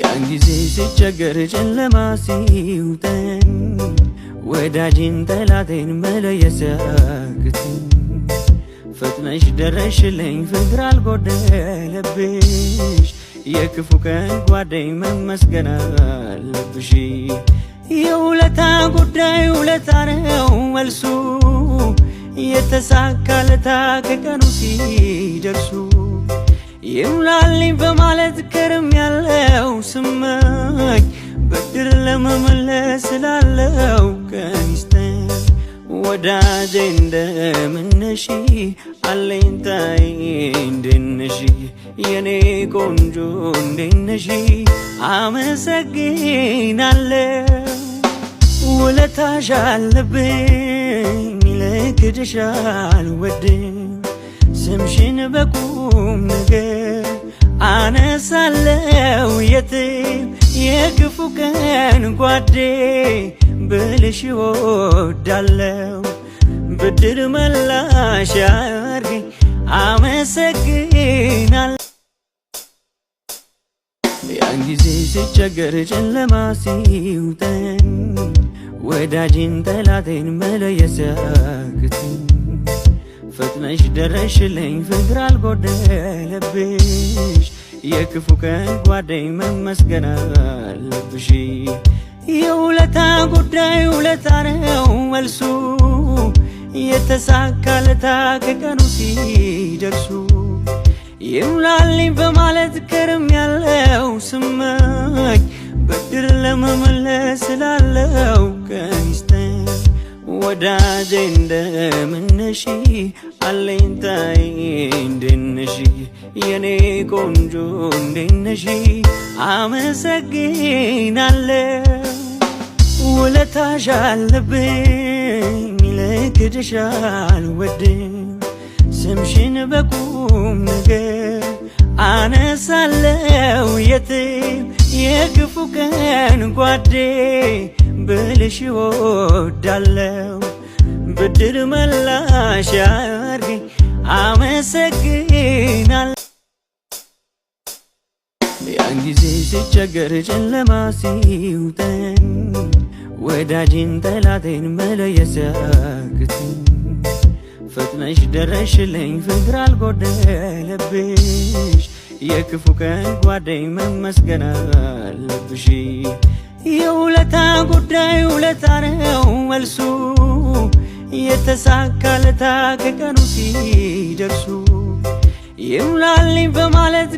ያን ጊዜ ሲቸገር ጨለማ ሲውጠን ወዳጅን ጠላቴን መለየት ሲያቅተኝ ፈጥነሽ ደረሽልኝ ፍቅር አልጎደለብሽ የክፉ ቀን ጓደኝ መመስገን አለብሽ የውለታ ጉዳይ ውለታ ነው መልሱ የተሳካለታ ከቀኑ ሲደርሱ ይሙላልኝ በማለት ከርም ያለው ስመኝ ብድር ለመመለስ ስላለው ቀኒስተኝ ወዳጄ እንደምነሽ አለኝታዬ እንደነሽ የኔ ቆንጆ እንደነሽ አመሰግናለሁ ውለታሽ አለብኝ ልክድሽ አልወድም ስምሽን በቁም ነገር አነሳለው የትም የክፉ ቀን ጓዴ ብልሽ ወዳለው ብድር መላሽ አርገኝ አመሰግናለሁ ያን ጊዜ ሲቸገር ጨለማ ሲውጠን ወዳጅን ጠላቴን መለየት ሲያቅተኝ ፈጥነሽ ደረሽልኝ ፍቅር አልጎደለብሽ የክፉ ቀን ጓደኝ መመስገን አለብሽ የውለታ ጉዳይ ውለታ ነው መልሱ የተሳካለታ ከቀኑ ሲደርሱ ይሙላልኝ በማለት ከርም ያለው ስመኝ ብድር ለመመለስ ስላለው ቀኒስተኝ ወዳጄ እንደምነሽ አለኝታዬ እንደነሽ የኔ ቆንጆ እንደነሽ አመሰግናለሁ ውለታሽ አለብኝ ልክድሽ አልወድም ስምሽን በቁም ነገር አነሳለው የትም የክፉ ቀን ጓዴ ብልሽ ወዳለው ብድር መላሽ አርገኝ አመሰግናለሁ ያን ጊዜ ሲቸገር ጨለማ ሲውጠን ወዳጅን ጠላቴን መለየት ሲያቅተኝ ፈጥነሽ ደረሽልኝ ፍቅር አልጎደለብሽ የክፉ ቀን ጓደኝ መመስገን አለብሽ የውለታ ጉዳይ ውለታ ነው መልሱ የተሳካለታ ከቀኑ ሲደርሱ ይሙላልኝ በማለት